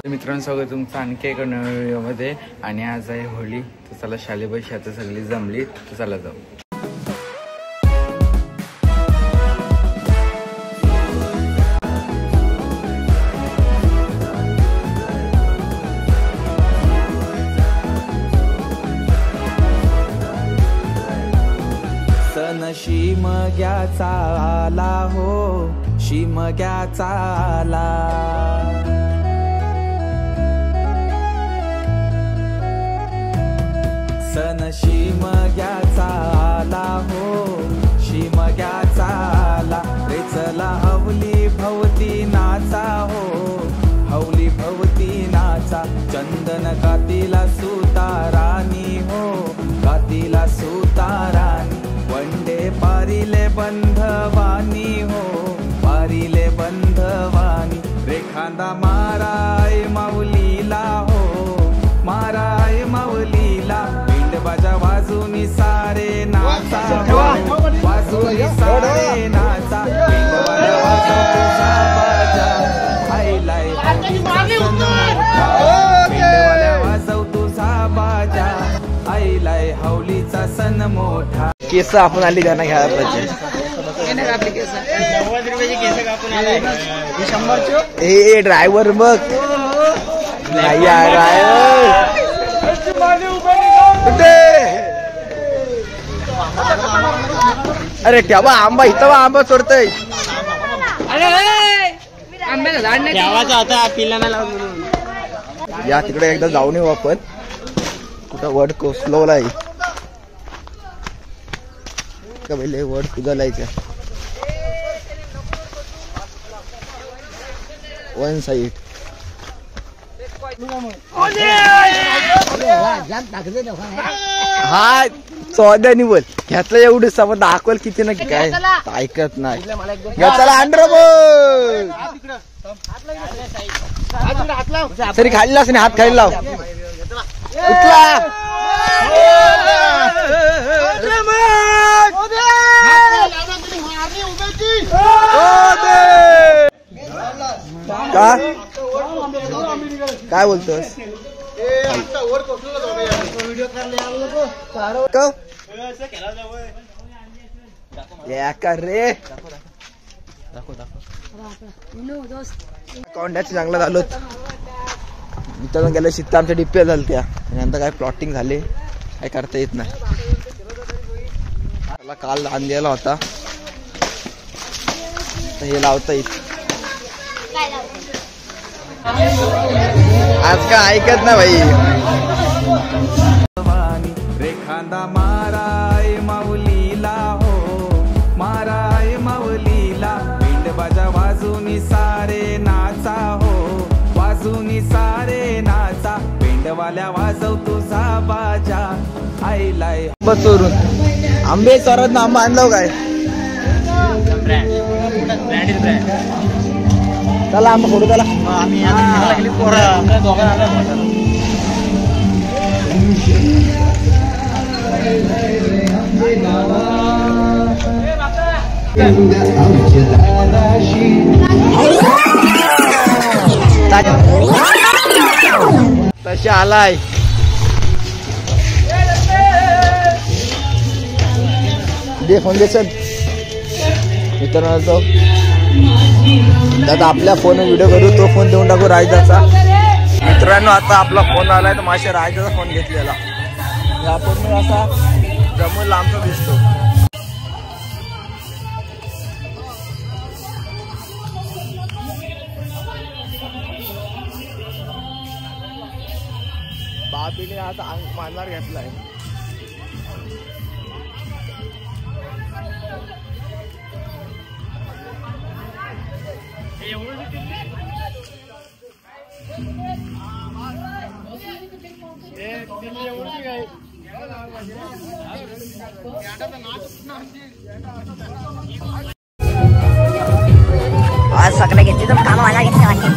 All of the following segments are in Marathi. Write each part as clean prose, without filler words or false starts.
मित्रांनो स्वागत तुमचं आणखी एका नव्या व्हिडिओमध्ये. आणि आज आहे होळी, तर चला शालेबाई आता सगळी जमली, तर चला जाऊ. सण शिमग्याचा आला हो, शिमग्याचा आला. सण शिमग्याचा आला हो, शिमग्याचा आला. रे चला हवली भवती नाचा हो, हवली भवती नाचा. चंदन कातीला सुतारानी हो, कातीला सुतारानी. वंडे पारिले बंधवानी हो, पारिले बंधवानी. रेखांदा माराय माऊलीला हो, माराय माऊलीला. बाजा वाजूनी सारे नाचा हो, वाजूनी सारे नाचा. पिंडवाला वाजव तुझा बाजा, आईलाय पिंडवाला वाजव तुझा बाजा, आईलाय हवलीचा सण मोठा. केस आपण आली गाणं घ्यायला पाहिजे. हे ड्रायव्हर बघ, अरे ठेवा आंबा, इथं आंबा चोरतय. या तिकडे एकदा जाऊन येऊ आपण. कुठं वड कोसलवला आहे का पहिले, वड कुदालाय का वन साइड. हा 14 बोल घेतलं एवढं समज दाखवल किती ना काय ऐकत नाही. चला अंडर बोल सरी खाली लाव, हात खाली लाव. उठला का काय बोलतोस? रे कोंड्याच चांगला झालो. इथं गेल्या शित्ता आमच्या डिप्प्या झाल्या त्या, नंतर काय प्लॉटिंग झाले, काय करता येत नाही. त्याला काल आणलेला होता, हे लावता येत. आज का ऐकत ना भाई. रेखांदा माराय माऊलीला हो, माराय माऊलीला. पिंड बाजा वाजूनी सारे नाचा हो, वाजूनी सारे नाचा. पिंडवाल्या वाजव तुझा बाजा, आईलाय चोरून आंबे चोरत ना. आंबा आणलो काय? चला आंबा फोडू. त्याला तशी आलाय. दे फोन दे. चल मित्रांनो, दादा आपल्या फोन व्हिडिओ करू, तो फोन देऊन टाकू रायजाचा. मित्रांनो आता आपला फोन आलाय, तर माझ्या रायजाचा फोन घेतलेला. आपण असा जमून लांबचा दिसतो. बाबीने आता मानणार घेतलाय. आज सगळे घेतली तर काम मला घेतलं वाटतं.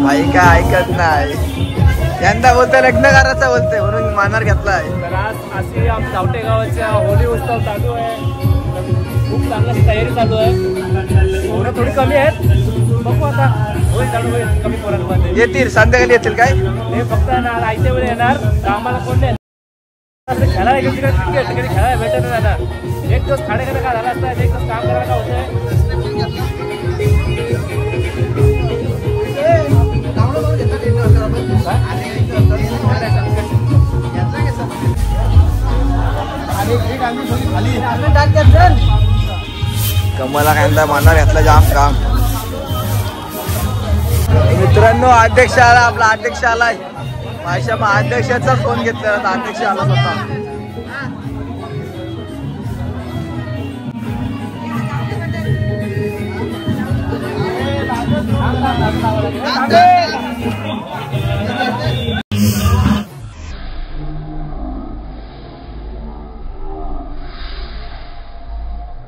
भाई काय ऐकत नाही. यंदा बोलतोय लग्न करायचं बोलतोय म्हणून मानार घेतलाय. तर आज अशी चावटे गावाच्या होळी उत्सव चालू आहे. खूप चांगली तयारी चालू आहे. पोरं थोडी कमी आहेत. बघू आता होईल चालू होईल कमी पोरांमध्ये. येतील संध्याकाळी येतील काय हे फक्त आयत्या वेळी येणार तर आम्हाला कोण नाही खेळायला गेली क्रिकेट कधी खेळायला भेटत नाही आता. एक दिवस खाण्याकडे का झाला असता एक दिवस काम करायला का होतंय. कमला कांदा मानार घेतला जाम काम. मित्रांनो अध्यक्ष आला आपला अध्यक्ष आलाय. माझ्या अध्यक्षाचा फोन घेतलेला अध्यक्ष आला स्वतः.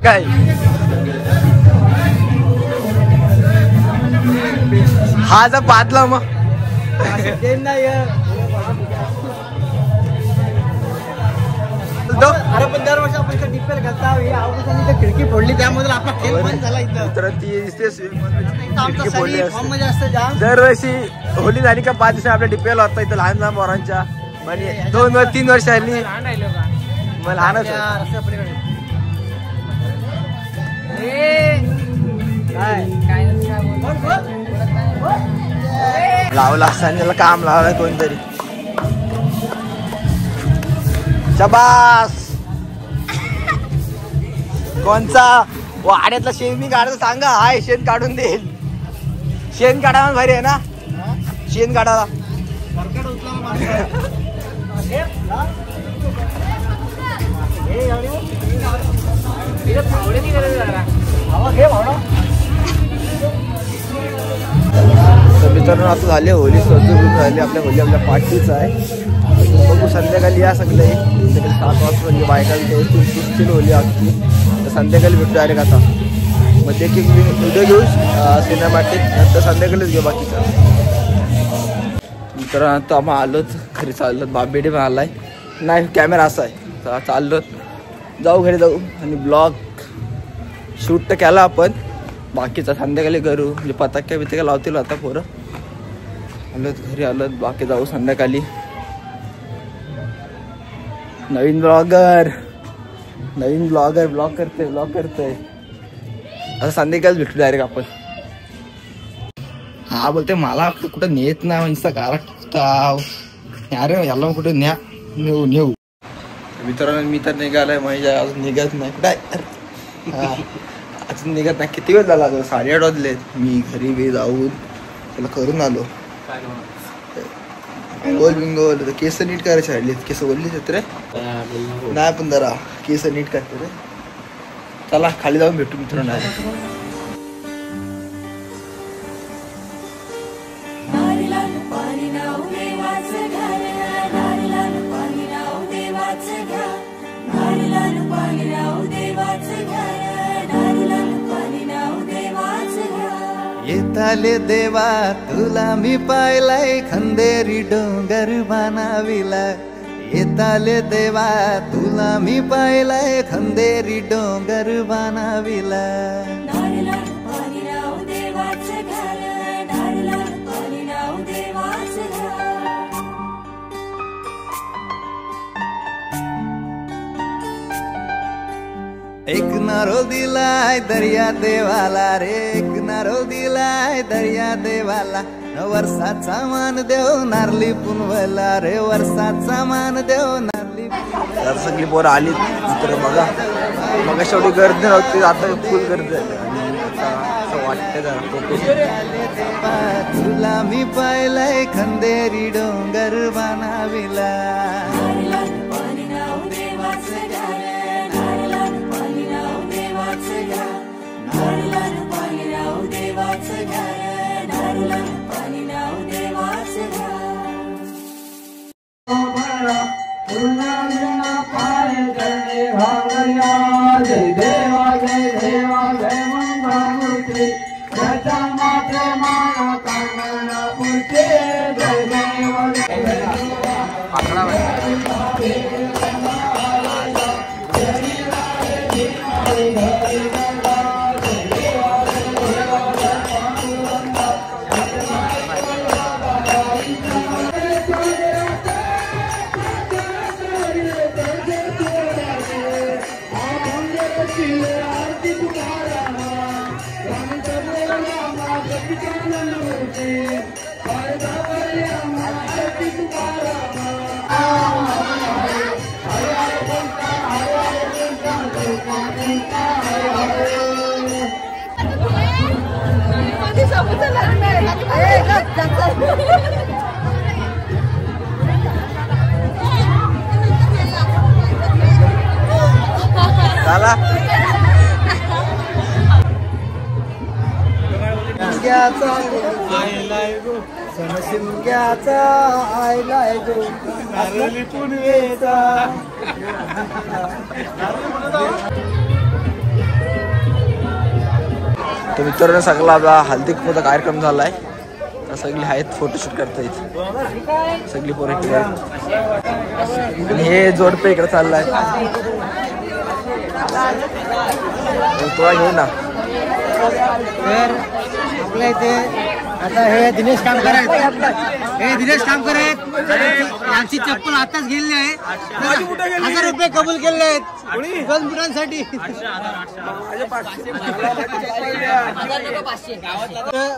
काय हा जर पाहतला मग अरे पण दरवर्षी आपण डिपेल घालता खिडकी फोडली त्यामध्ये आपला खेळ बंद झाला इथं. दरवर्षी होली झाली का 5 दिवस आपल्या डिपेल होता इथं लहान लहान पोरांच्या. म्हणजे 2-3 वर्ष झाली मग लहानच लावला असताना काम लावलं कोणतरी. शबास कोणचा वाड्यातला शेण मी काढायचं सांगा. हाय शेण काढून देईल. शेण काढायला भारी आहे ना शेण काढायला. मित्रांनो असं झाले होली सजून झाली. आपल्या होली आपल्या पाठीच आहे. बघू संध्याकाळी या सगळे 7 वाजता म्हणजे बायकांची होली असती तर संध्याकाळी भेटू डायरेक्ट. आता मध्ये एक व्हिडिओ घेऊ सिनेमॅटिक नंतर संध्याकाळीच घेऊ बाकीचं. मित्रांनो आता आम्ही आलोच घरी चाललो. बाबेडे पण आलाय नाही कॅमेरा असा आहे. चाललो जाऊ घरी जाऊ आणि ब्लॉग शूट तर केला आपण. बाकीचा संध्याकाळी करू म्हणजे पताक्या बिताक्या लावतील आता पोरं. आलोत घरी आलोत बाकी जाऊ संध्याकाळी. नवीन ब्लॉगर ब्लॉग करतोय आता संध्याकाळीच भेटू डायरेक्ट आपण. हा बोलते मला कुठं नेत नाही म्हणजे गारा अरे याला कुठे नेऊ. मित्रांनो मी तर निघालाय म्हणजे अजून निघत नाही कुठे अजून निघत नाही. किती वेळ झाला 8:30 वाजले. मी घरी बी जाऊन त्याला करून आलो. बिंगोल केस नीट करायचे राहिलेत. केस बोललीच रे नाही पण जरा केस नीट करते रे. चला खाली जाऊन भेटू मित्रांनो. येताले देवा तुला मी पाहिलाय खंदेरी डोंगर बनाविला. येताले देवा तुला मी पाहिलाय खंदेरी डोंगर बनाविला. एक नारो दिलाय दर्या देवाला रे. एक नारो दिलाय दर्या देवाला. वर्षाचा मान देव नारली पुनवला रे. वर्षाचा मान देव नारली. तर सगळी पोरं आली मित्र बघा. मग शेवटी गर्दी नव्हती आता फुल गर्दी असं वाटतं जरा. तुला मी पाहिलंय खंदेरी डोंगर बनाविला. झाला शिमग्याचा आयलाय गो नारळी पुणेचा. तर मित्रांनो सगळा आपला हल्दी कुंकूचा कार्यक्रम झालाय. तर सगळी आहेत फोटोशूट करता येत सगळी पोरं इकडे आहेत. आणि हे जोडपे इकडे चाललाय तुला घेऊ ना. तर आपल्या इथे आता हे दिनेश कामकर आहेत. हे दिनेश कामकर आहेत. यांची चप्पल आताच गेलेली आहे. 1000 रुपये कबूल केले आहेत 2 बुटांसाठी.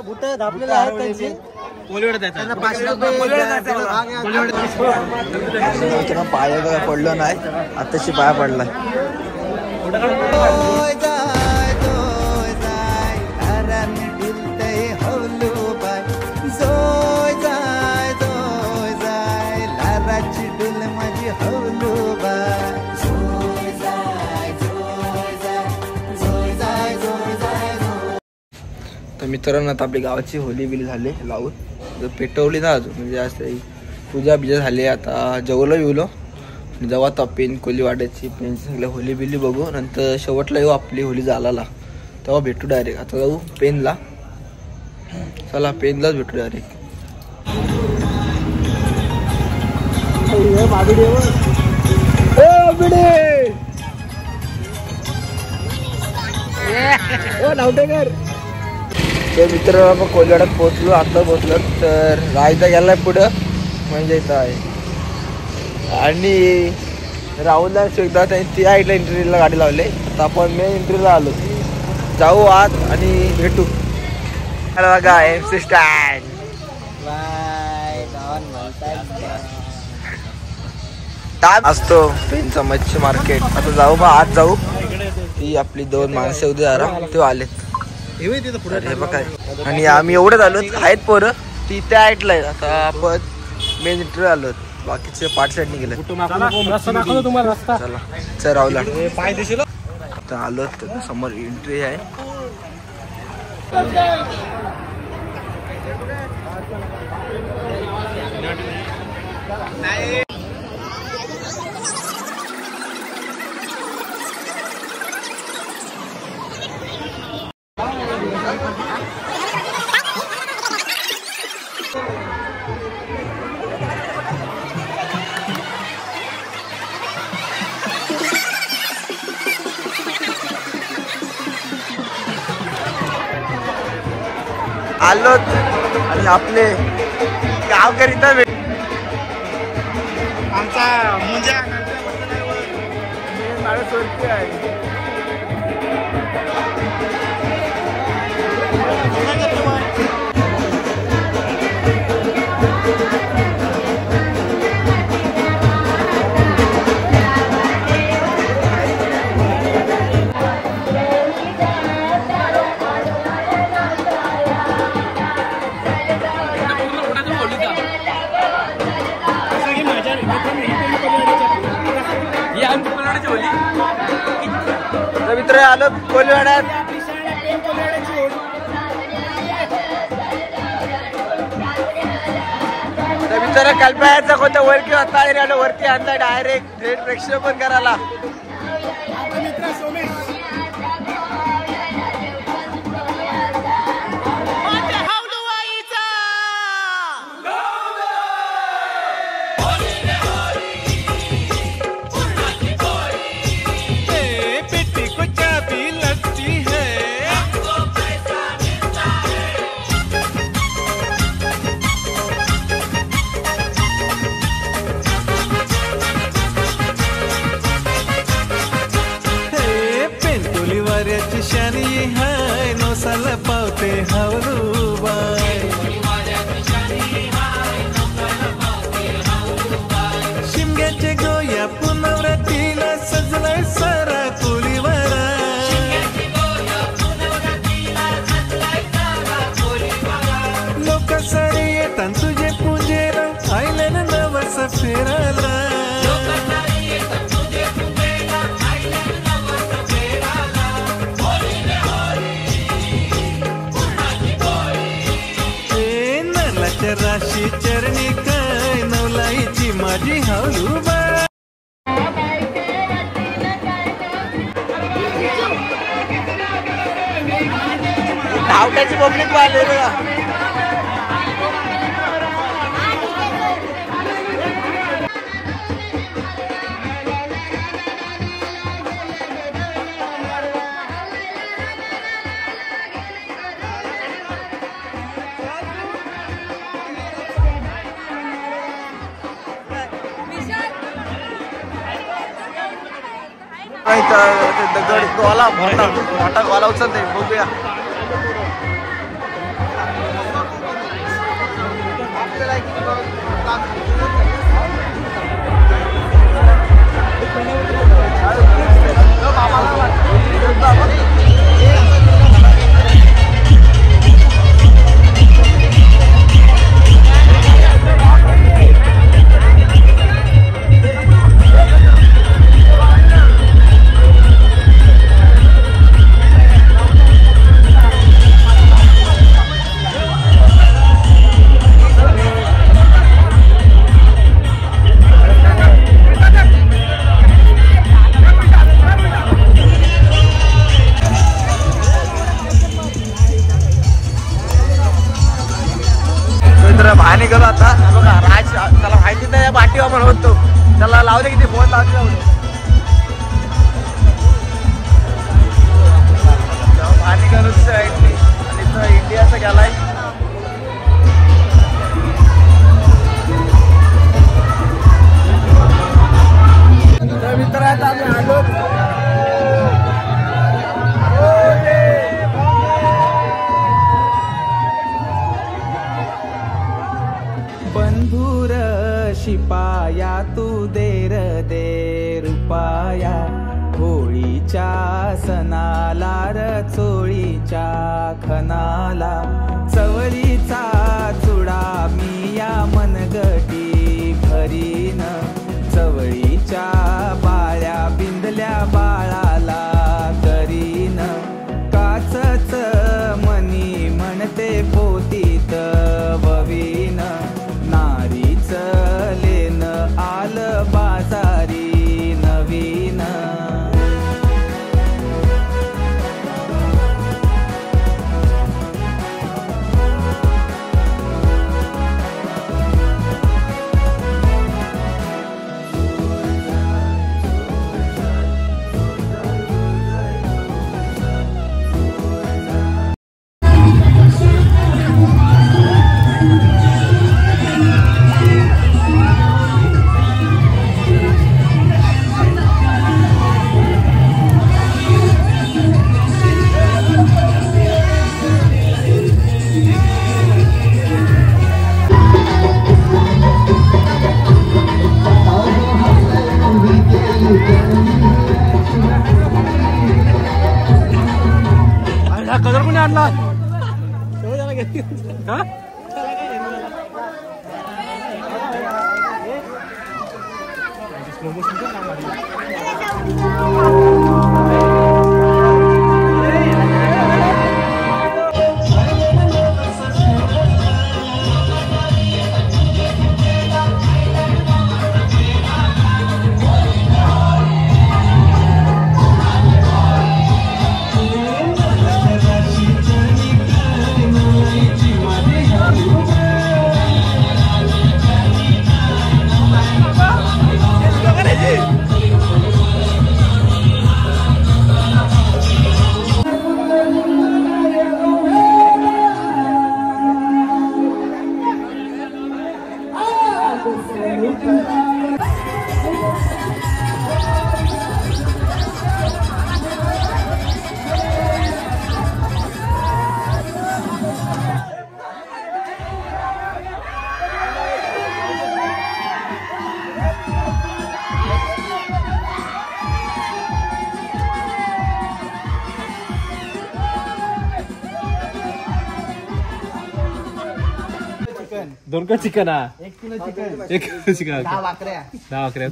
बुट धापलेले आहेत त्यांची. त्यांना 500 रुपये. पाया पडलं नाही आताशी पाया पडलाय. तर मित्रांनो आता आपली गावाची होली बिली झाली लावून पेटवली ना अजून म्हणजे असं पूजा बिजा झाली. आता जेवलो बिवलो जेव्हा आता पेन कोली वाटायची पेन सगळं होली बिली बघू. नंतर शेवटला येऊ आपली होली झाला तेव्हा भेटू डायरेक्ट. आता जाऊ पेनला. चला पेनलाच भेटू डायरेक्ट. तर मित्र आपण कोलवाड्यात पोहोचलो. आता पोहोचलो तर रायचा गेलाय पुढं म्हणजे इथं आहे. आणि राहुलला एकदा ती आईला इंटरव्ह्यूला गाडी लावली. आता आपण मेन इंटरव्ह्यूला आलो. जाऊ आत आणि भेटू. बघा MC स्टँड असतो पेनचा मच्छी मार्केट. आता जाऊ बा आत जाऊ. ती आपली 2 माणसं उद्या ते आलेत हे बघा. आणि आम्ही एवढंच आलो आहेत पोरं ती त्या ऐकलंय. आता आपण मेन इंटरव्ह्यू आलो. बाकीचे पार्ट साईडने गेले. चला चल राहुला आता आलो. समोर एंट्री आहे. आलो आणि आपले गावकरी आमचा मुंजा आहे. मित्र आलो कोलवाड्यात. मित्र कल्पायचा कोणत्या वरती होता आलो वरती आणला डायरेक्ट थेट प्रक्षेपण करायला. वाटे हवलूबाई शिमग्याचे गोया पुनवरातीला सजलाय सारा कोलीवारा लोक सारे येतात तुझे पूजेला आयल्यान नवस फेराला राशी चरणी काय नवलाईची माझी हवलूबा धावट्याची पब्लिक वाढले बघा दगड गोला मोठा गोला उचलते बघूया बाहेर गेलो आता बघा राज त्याला माहिती नाही पाठीवा पण होतो त्याला लावले किती फोन लावले बाहेर गेलो आणि इंडियाचा गेलाय मित्र आता आम्ही आलो बंधुर शिपाया तू देर दे रुपाया होळीच्या सणाला र चोळीच्या खनाला चवळीचा चुडा मी या मनगटी भरीन चवळीच्या बाळ्या बिंदल्या बाळाला करीन काचच मनी म्हणते पोतीत ववीन नारीच लेन आल बाजारी नवीन कलर कोणी आणला चिकन 2 किलो चिकन हा 1 किलो चिकन 1 किलो चिकन 10 भाकऱ्या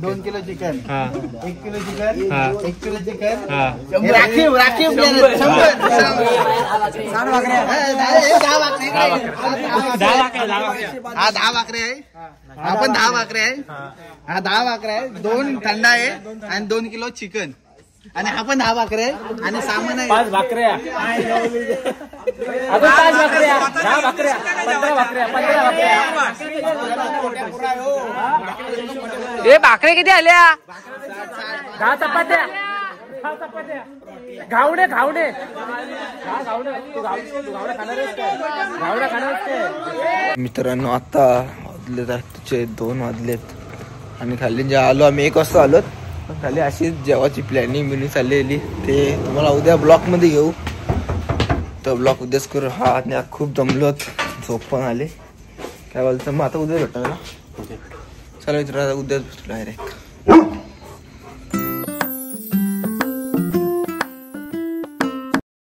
2 किलो चिकन हा 1 किलो चिकन हा 1 किलो चिकन हा राखीव 100 भाकऱ्या 10 भाकऱ्या 10 भाकऱ्या आहे हा पण 10 भाकऱ्या आहे हा 10 भाकऱ्या आहे 2 थंडा आहे आणि 2 किलो चिकन आणि हा पण 10 भाकऱ्या आहे आणि सामान आहे 5 भाकऱ्या अजून 5 भाकऱ्या 10 भाकऱ्या 15 भाकऱ्या 15 भाकऱ्या ए भाकरे किती आल्या 10 चपात्या घावडे घावडे तू घावडे खाणार आहेस काय घावडा खाणार आहेस काय मित्रांनो आता वाजलेत आजचे 2 वाजलेत आणि खाली जे आलो आम्ही 1 वाजता आलोत. खाली अशीच जेवाची प्लॅनिंग बिनिंग चाललेली ते तुम्हाला उद्या ब्लॉक मध्ये घेऊ. तर ब्लॉक उद्याच करू. हा आणि खूप दमलोत झोप पण आले काय बोलतं मग आता उद्या भेटणार ना. चला मित्रांनो उद्याच डायरेक्ट